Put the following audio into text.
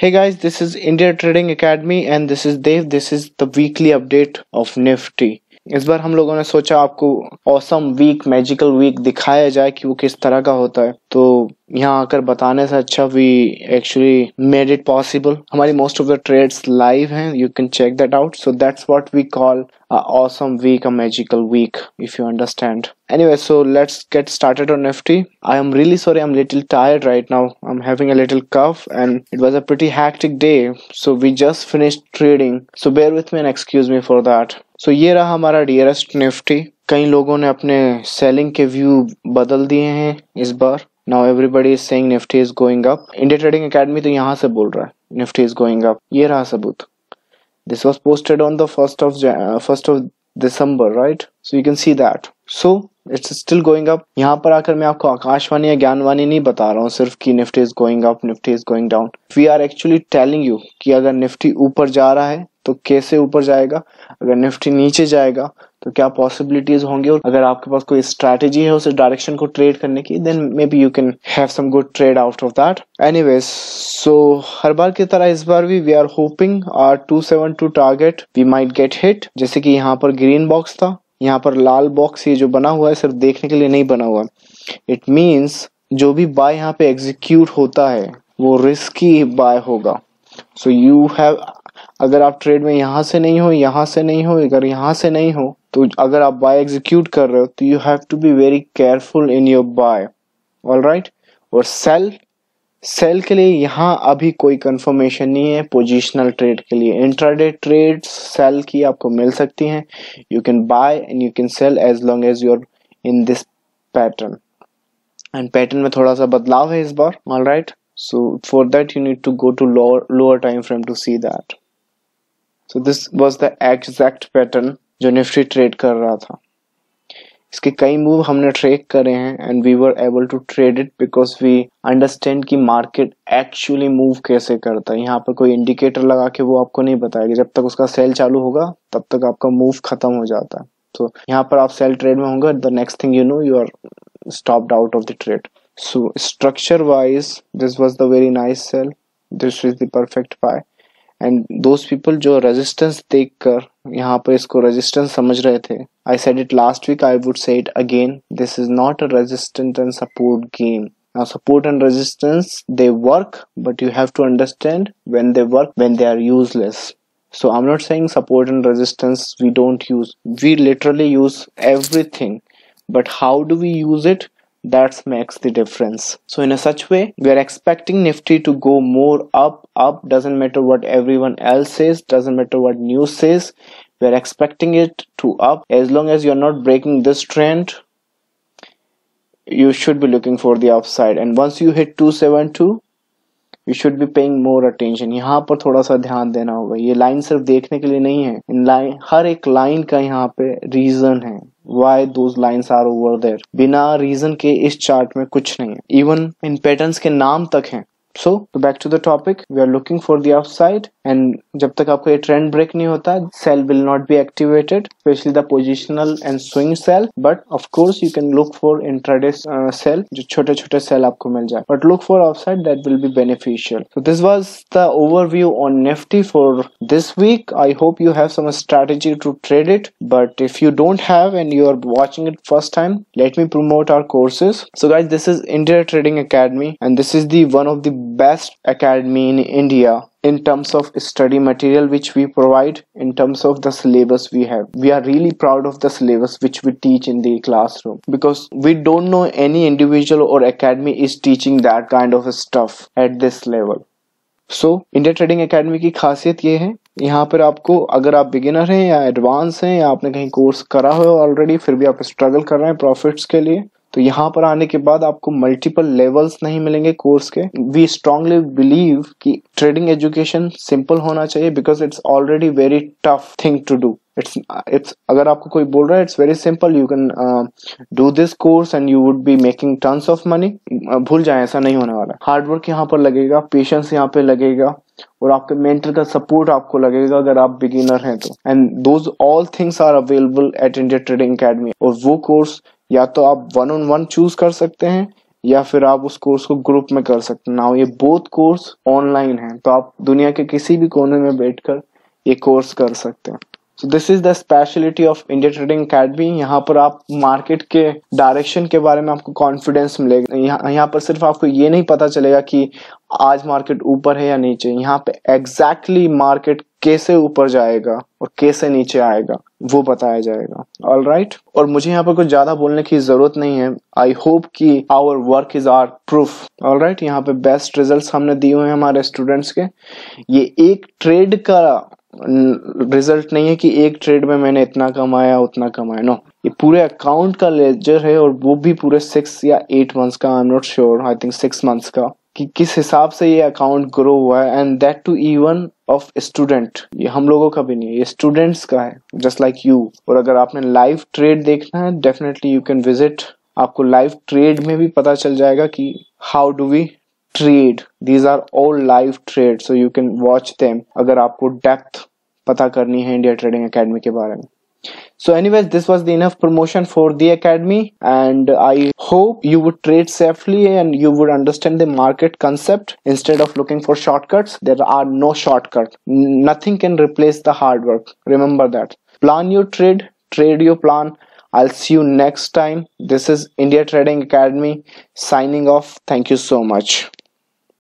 Hey guys, this is India Trading Academy and this is Dev. This is the weekly update of Nifty. इस बार हम लोगों ने सोचा आपको ऑसम वीक मैजिकल वीक दिखाया जाए कि वो किस तरह का होता है। तो यहाँ आकर बताने से अच्छा we actually made it possible. हमारी most of the trades live हैं, you can check that out. So that's what we call awesome week, a magical week, if you understand. Anyway, so let's get started on Nifty. I am really sorry, I'm a little tired right now. I'm having a little cough and it was a pretty hectic day. So we just finished trading. So bear with me and excuse me for that. So ये रहा हमारा dearest Nifty. कई लोगों ने अपने selling के view बदल दिए हैं इस बार. Now everybody is saying Nifty is going up. India Trading Academy तो यहाँ से बोल रहा है Nifty is going up. ये रहा सबूत. This was posted on the 1st of December, right? So you can see that. So it's still going up. यहाँ पर आकर मैं आपको आकाशवाणी या ज्ञानवाणी नहीं बता रहा हूँ सिर्फ कि Nifty is going up, Nifty is going down. We are actually telling you कि अगर निफ्टी ऊपर जा रहा है तो कैसे ऊपर जाएगा, अगर निफ्टी नीचे जाएगा तो क्या पॉसिबिलिटीज होंगे, और अगर आपके पास कोई स्ट्रैटेजी है उस डायरेक्शन को ट्रेड करने की, then may be you can have some good trade out of that. Anyways, so हर बार की तरह इस बार भी we are hoping our 272 target we might get hit. जैसे कि यहाँ पर ग्रीन बॉक्स था, यहाँ पर लाल बॉक्स ये जो बना हुआ है सिर्फ देखने के लिए नहीं बना हुआ. इट मीन्स जो भी बाय यहाँ पे एग्जीक्यूट होता है वो रिस्की बाय होगा. सो यू हैव, अगर आप ट्रेड में यहाँ से नहीं हो, यहाँ से नहीं हो, अगर यहाँ से नहीं हो, तो अगर आप बाय एग्जीक्यूट कर रहे हो तो you have to be very careful in your buy. Alright. और सेल के लिए यहाँ अभी कोई कंफर्मेशन नहीं है. पोजिशनल ट्रेड के लिए इंट्राडे ट्रेड्स सेल की आपको मिल सकती हैं. You can buy and you can sell as long as you are in this pattern. And pattern में थोड़ा सा बदलाव है इस बार. Alright. So for that you need to go to lower time frame to see that. So this was the exact pattern जो Nifty trade कर रहा था. इसके कई मूव हमने ट्रेक करे हैं and we were able to trade it because we understand कि मार्केट एक्चुअली मूव कैसे करता है. यहाँ पर कोई इंडिकेटर लगा के वो आपको नहीं बताएगा. जब तक उसका सेल चालू होगा तब तक आपका मूव खत्म हो जाता है. तो यहाँ पर आप सेल ट्रेड में होंगे, the next thing you know you are stopped out of the trade. So structure wise this was the very nice sell, this is the perfect buy. And those people जो resistance देखकर यहाँ पर इसको resistance समझ रहे थे, I said it last week, I would say it again, this is not a resistance and support game. Now support and resistance, they work, but you have to understand when they work, when they are useless. So I'm not saying support and resistance we don't use, we literally use everything, but how do we use it? That makes the difference. So in a such way, we are expecting Nifty to go more up, doesn't matter what everyone else says, doesn't matter what news says, we are expecting it to up. As long as you're not breaking this trend, you should be looking for the upside. And once you hit 272, you should be paying more attention. यहाँ पर थोड़ा सा ध्यान देना होगा. ये line सिर्फ देखने के लिए नहीं है, इन लाइन, हर एक लाइन का यहाँ पे रीजन है. Why those lines are over there? बिना रीजन के इस चार्ट में कुछ नहीं है. इवन इन पैटर्न्स के नाम तक हैं. So back to the topic, we are looking for the upside, and जब तक आपको ये ट्रेंड ब्रेक नहीं होता, sell will not be activated, especially the positional and swing sell. But of course you can look for intraday sell, जो छोटे छोटे sell आपको मिल जाए. But look for upside, that will be beneficial. So this was the overview on Nifty for this week. I hope you have some strategy to trade it. But if you don't have and you are watching it first time, let me promote our courses. So guys, this is India Trading Academy, and this is the one of the best academy in India in terms of study material which we provide, in terms of the syllabus we have. We are really proud of the syllabus which we teach in the classroom, because we don't know any individual or academy is teaching that kind of stuff at this level. So India Trading Academy की खासियत ये है, यहाँ पर आपको, अगर आप beginner हैं या एडवांस हैं या आपने कहीं कोर्स करा हो ऑलरेडी फिर भी आप स्ट्रगल कर रहे हैं प्रॉफिट्स के लिए, तो यहाँ पर आने के बाद आपको मल्टीपल लेवल्स नहीं मिलेंगे कोर्स के. वी स्ट्रांगली बिलीव कि ट्रेडिंग एजुकेशन सिंपल होना चाहिए, because it's already very tough thing to do. It's अगर आपको कोई बोल रहा है it's very simple, you can do this course and you would be making tons of money, भूल जाए, ऐसा नहीं होने वाला. हार्डवर्क यहाँ पर लगेगा, पेशेंस यहाँ पे लगेगा, और आपके मेंटर का सपोर्ट आपको लगेगा अगर आप बिगिनर हैं तो. And those all things are available at India Trading Academy. और वो कोर्स या तो आप 1-on-1 चूज कर सकते हैं, या फिर आप उस कोर्स को ग्रुप में कर सकते हैं। नाउ ये बोथ कोर्स ऑनलाइन है, तो आप दुनिया के किसी भी कोने में बैठकर ये कोर्स कर सकते हैं। So this is the speciality of India Trading academy. यहाँ पर आप मार्केट के डायरेक्शन के बारे में आपको कॉन्फिडेंस मिलेगा। यहाँ पर सिर्फ आपको ये नहीं पता चलेगा कि आज मार्केट ऊपर है या नीचे, यहाँ पे एग्जैक्टली मार्केट कैसे ऊपर जाएगा और कैसे नीचे आएगा वो बताया जाएगा। ऑल राइट, और मुझे यहाँ पर कुछ ज्यादा बोलने की जरूरत नहीं है। आई होप कि our work is our proof. All right, यहाँ पे बेस्ट रिजल्ट्स हमने दिए हुए हैं हमारे स्टूडेंट्स के। ये एक ट्रेड का रिजल्ट नहीं है कि एक ट्रेड में मैंने इतना कमाया उतना कमाया, नो, ये पूरे अकाउंट का लेजर है, और वो भी पूरे 6 या 8 मंथ्स का, I am not sure, I think 6 months का, कि किस हिसाब से ये अकाउंट ग्रो हुआ है। And that too even of student, ये हम लोगों का भी नहीं है, ये स्टूडेंट्स का है, जस्ट लाइक यू। और अगर आपने लाइव ट्रेड देखना है, डेफिनेटली यू कैन विजिट। आपको लाइव ट्रेड में भी पता चल जाएगा कि how do we trade, these are all live trade, so you can watch them अगर आपको डेप्थ पता करनी है इंडिया ट्रेडिंग एकेडमी के बारे में। So anyways, this was the enough promotion for the academy, and I hope you would trade safely and you would understand the market concept instead of looking for shortcuts. There are no shortcuts. Nothing can replace the hard work. Remember that. Plan your trade, trade your plan. I'll see you next time. This is India Trading Academy signing off. Thank you so much.